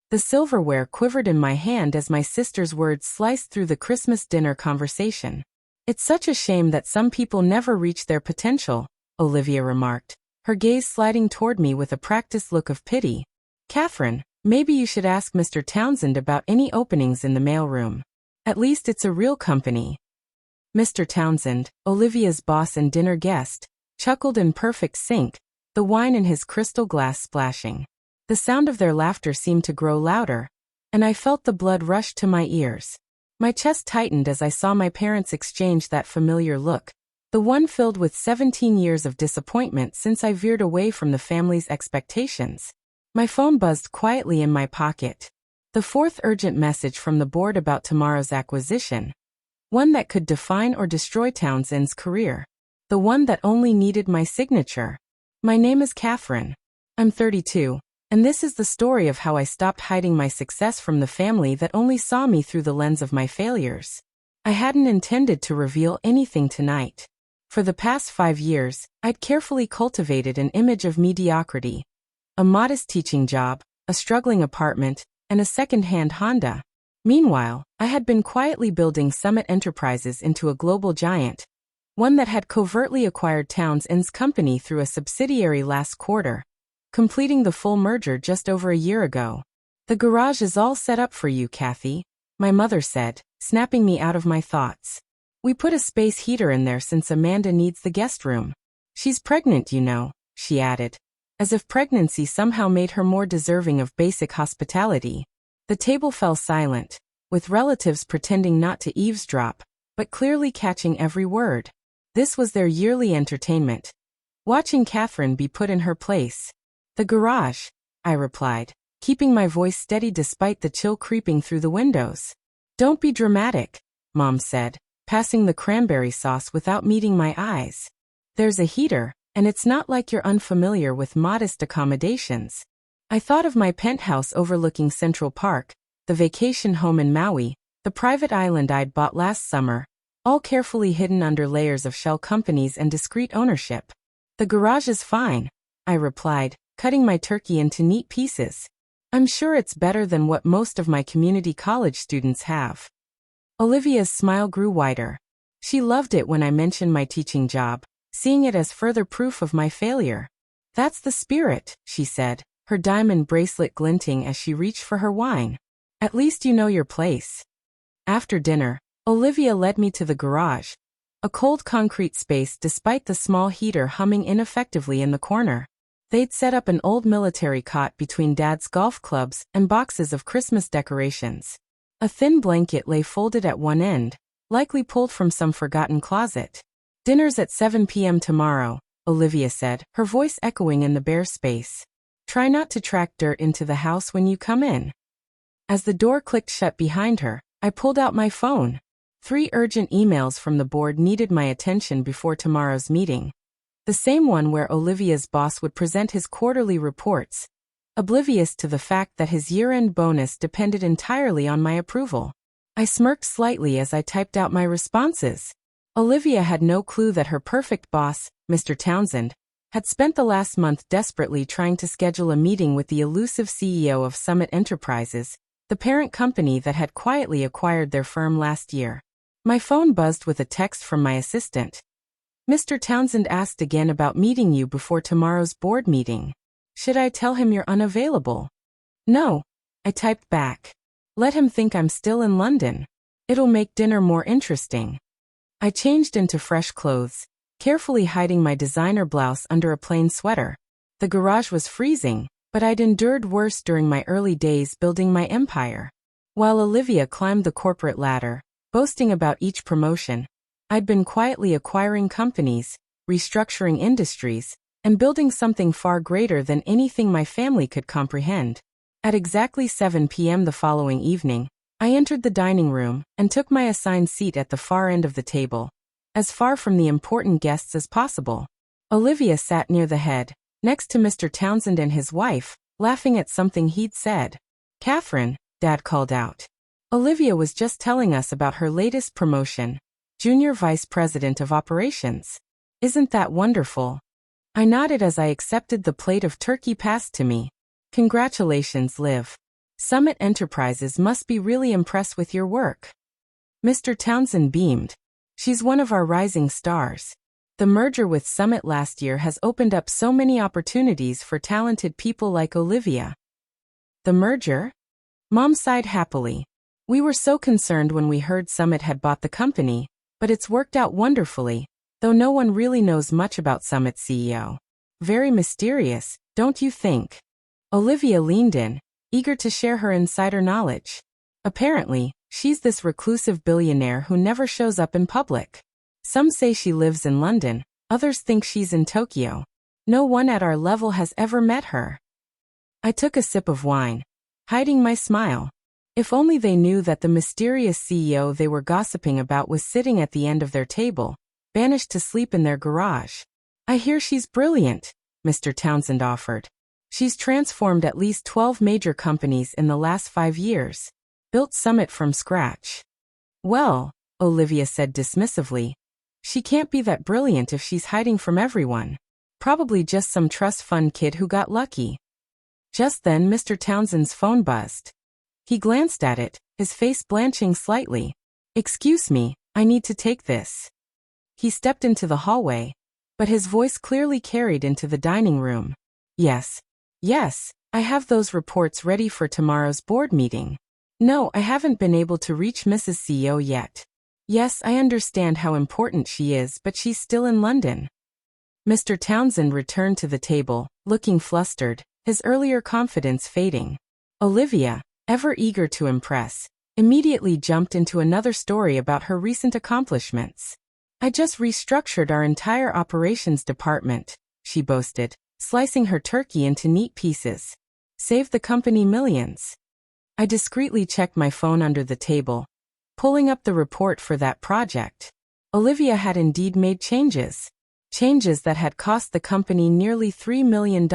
The silverware quivered in my hand as my sister's words sliced through the Christmas dinner conversation. "It's such a shame that some people never reach their potential," Olivia remarked, her gaze sliding toward me with a practiced look of pity. "Catherine, maybe you should ask Mr. Townsend about any openings in the mailroom. At least it's a real company." Mr. Townsend, Olivia's boss and dinner guest, chuckled in perfect sync, the wine in his crystal glass splashing. The sound of their laughter seemed to grow louder, and I felt the blood rush to my ears. My chest tightened as I saw my parents exchange that familiar look, the one filled with 17 years of disappointment since I veered away from the family's expectations. My phone buzzed quietly in my pocket. The fourth urgent message from the board about tomorrow's acquisition. One that could define or destroy Townsend's career. The one that only needed my signature. "My name is Catherine. I'm 32. And this is the story of how I stopped hiding my success from the family that only saw me through the lens of my failures. I hadn't intended to reveal anything tonight. For the past 5 years, I'd carefully cultivated an image of mediocrity. A modest teaching job, a struggling apartment, and a second-hand Honda. Meanwhile, I had been quietly building Summit Enterprises into a global giant, one that had covertly acquired Townsend's company through a subsidiary last quarter, completing the full merger just over a year ago. "The garage is all set up for you, Kathy," my mother said, snapping me out of my thoughts. "We put a space heater in there since Amanda needs the guest room. She's pregnant, you know," she added, as if pregnancy somehow made her more deserving of basic hospitality. The table fell silent, with relatives pretending not to eavesdrop, but clearly catching every word. This was their yearly entertainment. Watching Catherine be put in her place. "The garage," I replied, keeping my voice steady despite the chill creeping through the windows. "Don't be dramatic," Mom said, passing the cranberry sauce without meeting my eyes. "There's a heater, and it's not like you're unfamiliar with modest accommodations." I thought of my penthouse overlooking Central Park, the vacation home in Maui, the private island I'd bought last summer, all carefully hidden under layers of shell companies and discreet ownership. "The garage is fine," I replied, cutting my turkey into neat pieces. "I'm sure it's better than what most of my community college students have." Olivia's smile grew wider. She loved it when I mentioned my teaching job, seeing it as further proof of my failure. "That's the spirit," she said, her diamond bracelet glinting as she reached for her wine. "At least you know your place." After dinner, Olivia led me to the garage, a cold concrete space despite the small heater humming ineffectively in the corner. They'd set up an old military cot between Dad's golf clubs and boxes of Christmas decorations. A thin blanket lay folded at one end, likely pulled from some forgotten closet. "Dinner's at 7 p.m. tomorrow," Olivia said, her voice echoing in the bare space. "Try not to track dirt into the house when you come in." As the door clicked shut behind her, I pulled out my phone. 3 urgent emails from the board needed my attention before tomorrow's meeting. The same one where Olivia's boss would present his quarterly reports, oblivious to the fact that his year-end bonus depended entirely on my approval. I smirked slightly as I typed out my responses. Olivia had no clue that her perfect boss, Mr. Townsend, had spent the last month desperately trying to schedule a meeting with the elusive CEO of Summit Enterprises, the parent company that had quietly acquired their firm last year. My phone buzzed with a text from my assistant. "Mr. Townsend asked again about meeting you before tomorrow's board meeting. Should I tell him you're unavailable?" "No," I typed back. "Let him think I'm still in London. It'll make dinner more interesting." I changed into fresh clothes, carefully hiding my designer blouse under a plain sweater. The garage was freezing, but I'd endured worse during my early days building my empire. While Olivia climbed the corporate ladder, boasting about each promotion, I'd been quietly acquiring companies, restructuring industries, and building something far greater than anything my family could comprehend. At exactly 7 p.m. the following evening, I entered the dining room and took my assigned seat at the far end of the table, as far from the important guests as possible. Olivia sat near the head, next to Mr. Townsend and his wife, laughing at something he'd said. "Catherine," Dad called out. "Olivia was just telling us about her latest promotion, Junior Vice President of Operations. Isn't that wonderful?" I nodded as I accepted the plate of turkey passed to me. "Congratulations, Liv. Summit Enterprises must be really impressed with your work. Mr. Townsend beamed. She's one of our rising stars. The merger with Summit last year has opened up so many opportunities for talented people like Olivia. The merger? Mom sighed happily. We were so concerned when we heard Summit had bought the company, but it's worked out wonderfully, though no one really knows much about Summit's CEO. Very mysterious, don't you think? Olivia leaned in, eager to share her insider knowledge. Apparently, she's this reclusive billionaire who never shows up in public. Some say she lives in London, others think she's in Tokyo. No one at our level has ever met her. I took a sip of wine, hiding my smile. If only they knew that the mysterious CEO they were gossiping about was sitting at the end of their table, banished to sleep in their garage. I hear she's brilliant, Mr. Townsend offered. She's transformed at least 12 major companies in the last 5 years. Built Summit from scratch. Well, Olivia said dismissively, she can't be that brilliant if she's hiding from everyone. Probably just some trust fund kid who got lucky. Just then Mr. Townsend's phone buzzed. He glanced at it, his face blanching slightly. Excuse me, I need to take this. He stepped into the hallway, but his voice clearly carried into the dining room. Yes, I have those reports ready for tomorrow's board meeting. No, I haven't been able to reach Mrs. CEO yet. Yes, I understand how important she is, but she's still in London. Mr. Townsend returned to the table, looking flustered, his earlier confidence fading. Olivia, ever eager to impress, immediately jumped into another story about her recent accomplishments. I just restructured our entire operations department, she boasted, slicing her turkey into neat pieces. Saved the company millions. I discreetly checked my phone under the table, pulling up the report for that project. Olivia had indeed made changes. Changes that had cost the company nearly $3 million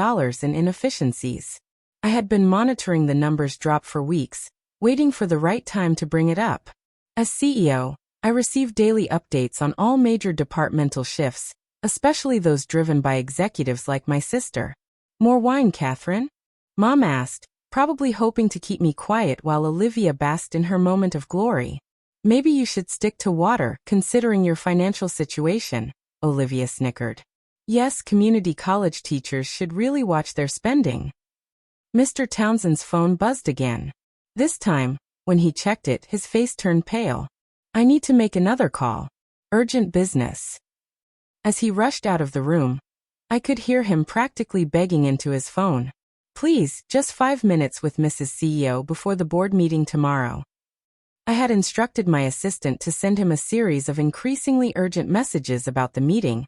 in inefficiencies. I had been monitoring the numbers drop for weeks, waiting for the right time to bring it up. As CEO, I received daily updates on all major departmental shifts, especially those driven by executives like my sister. More wine, Catherine? Mom asked, probably hoping to keep me quiet while Olivia basked in her moment of glory. Maybe you should stick to water, considering your financial situation, Olivia snickered. Yes, community college teachers should really watch their spending. Mr. Townsend's phone buzzed again. This time, when he checked it, his face turned pale. I need to make another call. Urgent business. As he rushed out of the room, I could hear him practically begging into his phone. Please, just 5 minutes with Mrs. CEO before the board meeting tomorrow. I had instructed my assistant to send him a series of increasingly urgent messages about the meeting.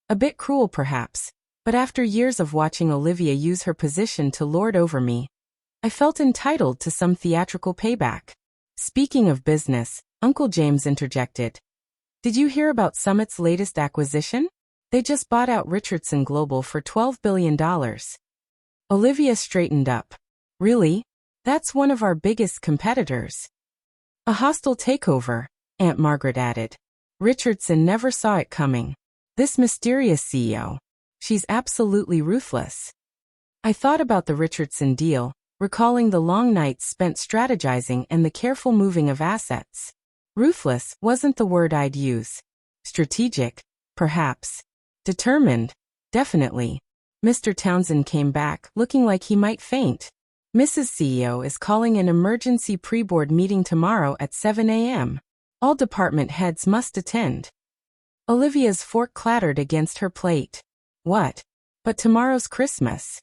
A bit cruel perhaps, but after years of watching Olivia use her position to lord over me, I felt entitled to some theatrical payback. Speaking of business, Uncle James interjected. Did you hear about Summit's latest acquisition? They just bought out Richardson Global for $12 billion. Olivia straightened up. Really? That's one of our biggest competitors. A hostile takeover, Aunt Margaret added. Richardson never saw it coming. This mysterious CEO. She's absolutely ruthless. I thought about the Richardson deal, recalling the long nights spent strategizing and the careful moving of assets. Ruthless wasn't the word I'd use. Strategic, perhaps. Determined, definitely. Mr. Townsend came back, looking like he might faint. Mrs. CEO is calling an emergency pre-board meeting tomorrow at 7 a.m. All department heads must attend. Olivia's fork clattered against her plate. What? But tomorrow's Christmas.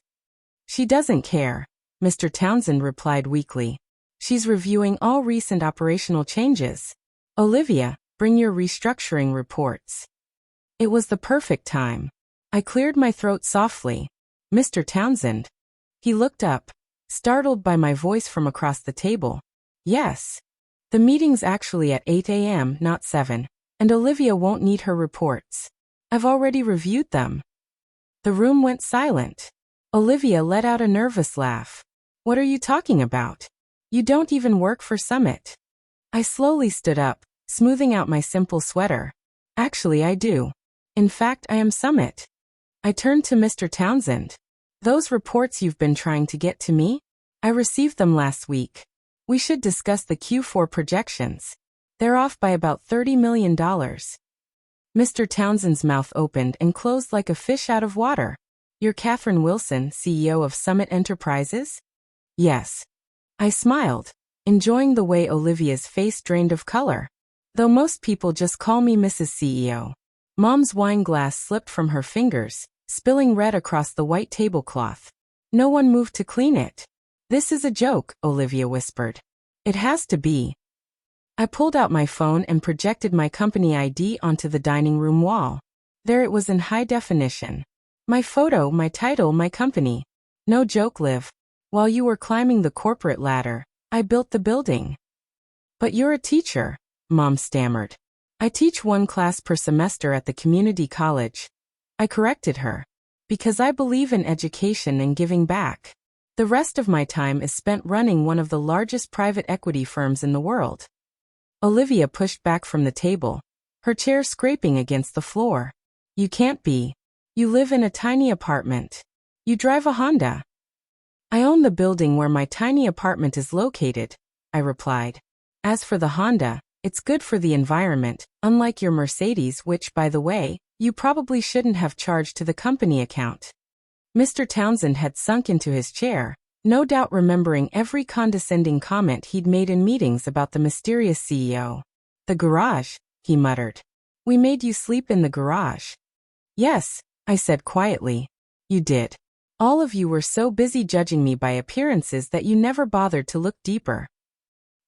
She doesn't care, Mr. Townsend replied weakly. She's reviewing all recent operational changes. Olivia, bring your restructuring reports. It was the perfect time. I cleared my throat softly. Mr. Townsend. He looked up, startled by my voice from across the table. Yes. The meeting's actually at 8 a.m., not 7, and Olivia won't need her reports. I've already reviewed them. The room went silent. Olivia let out a nervous laugh. What are you talking about? You don't even work for Summit. I slowly stood up, smoothing out my simple sweater. Actually, I do. In fact, I am Summit. I turned to Mr. Townsend. Those reports you've been trying to get to me? I received them last week. We should discuss the Q4 projections. They're off by about $30 million. Mr. Townsend's mouth opened and closed like a fish out of water. You're Catherine Wilson, CEO of Summit Enterprises? Yes. I smiled, enjoying the way Olivia's face drained of color. Though most people just call me Mrs. CEO. Mom's wine glass slipped from her fingers, spilling red across the white tablecloth. No one moved to clean it. This is a joke, Olivia whispered. It has to be. I pulled out my phone and projected my company ID onto the dining room wall. There it was in high definition. My photo, my title, my company. No joke, Liv. While you were climbing the corporate ladder, I built the building. But you're a teacher, Mom stammered. I teach one class per semester at the community college. I corrected her. Because I believe in education and giving back. The rest of my time is spent running one of the largest private equity firms in the world. Olivia pushed back from the table, her chair scraping against the floor. You can't be. You live in a tiny apartment. You drive a Honda. I own the building where my tiny apartment is located, I replied. As for the Honda, it's good for the environment, unlike your Mercedes, which, by the way, you probably shouldn't have charged to the company account. Mr. Townsend had sunk into his chair, no doubt remembering every condescending comment he'd made in meetings about the mysterious CEO. The garage, he muttered. We made you sleep in the garage. Yes, I said quietly. You did. All of you were so busy judging me by appearances that you never bothered to look deeper.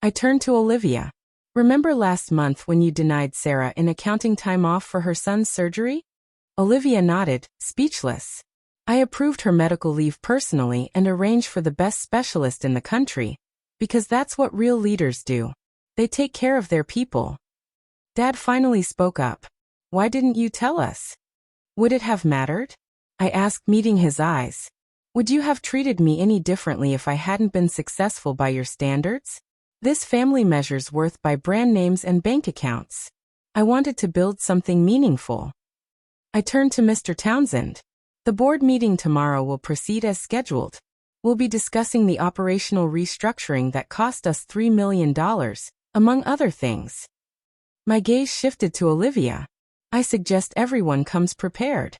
I turned to Olivia. Remember last month when you denied Sarah in accounting time off for her son's surgery? Olivia nodded, speechless. I approved her medical leave personally and arranged for the best specialist in the country, because that's what real leaders do. They take care of their people. Dad finally spoke up. Why didn't you tell us? Would it have mattered? I asked, meeting his eyes. Would you have treated me any differently if I hadn't been successful by your standards? This family measures worth by brand names and bank accounts. I wanted to build something meaningful. I turned to Mr. Townsend. The board meeting tomorrow will proceed as scheduled. We'll be discussing the operational restructuring that cost us $3 million, among other things. My gaze shifted to Olivia. I suggest everyone comes prepared.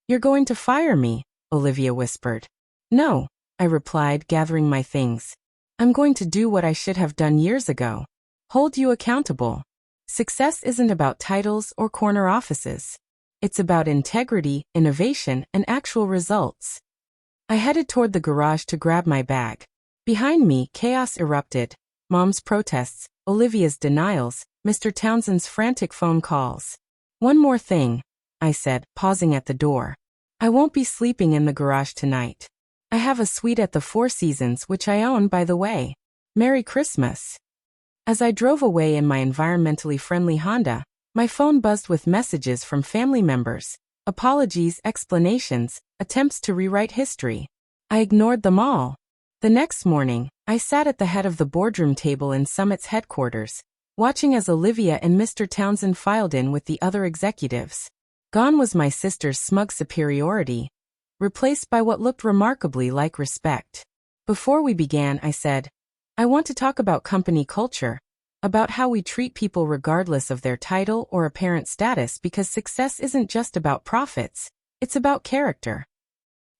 You're going to fire me, Olivia whispered. No, I replied, gathering my things. I'm going to do what I should have done years ago. Hold you accountable. Success isn't about titles or corner offices. It's about integrity, innovation, and actual results. I headed toward the garage to grab my bag. Behind me, chaos erupted. Mom's protests, Olivia's denials, Mr. Townsend's frantic phone calls. One more thing, I said, pausing at the door. I won't be sleeping in the garage tonight. I have a suite at the Four Seasons, which I own, by the way. Merry Christmas. As I drove away in my environmentally friendly Honda, my phone buzzed with messages from family members, apologies, explanations, attempts to rewrite history. I ignored them all. The next morning, I sat at the head of the boardroom table in Summit's headquarters, watching as Olivia and Mr. Townsend filed in with the other executives. Gone was my sister's smug superiority, replaced by what looked remarkably like respect. Before we began, I said, I want to talk about company culture, about how we treat people regardless of their title or apparent status, because success isn't just about profits, it's about character.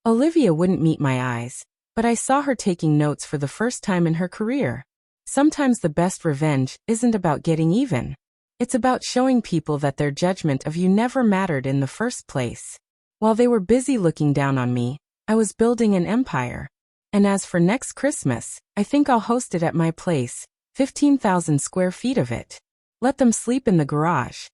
Olivia wouldn't meet my eyes, but I saw her taking notes for the first time in her career. Sometimes the best revenge isn't about getting even. It's about showing people that their judgment of you never mattered in the first place. While they were busy looking down on me, I was building an empire. And as for next Christmas, I think I'll host it at my place, 15,000 square feet of it. Let them sleep in the garage.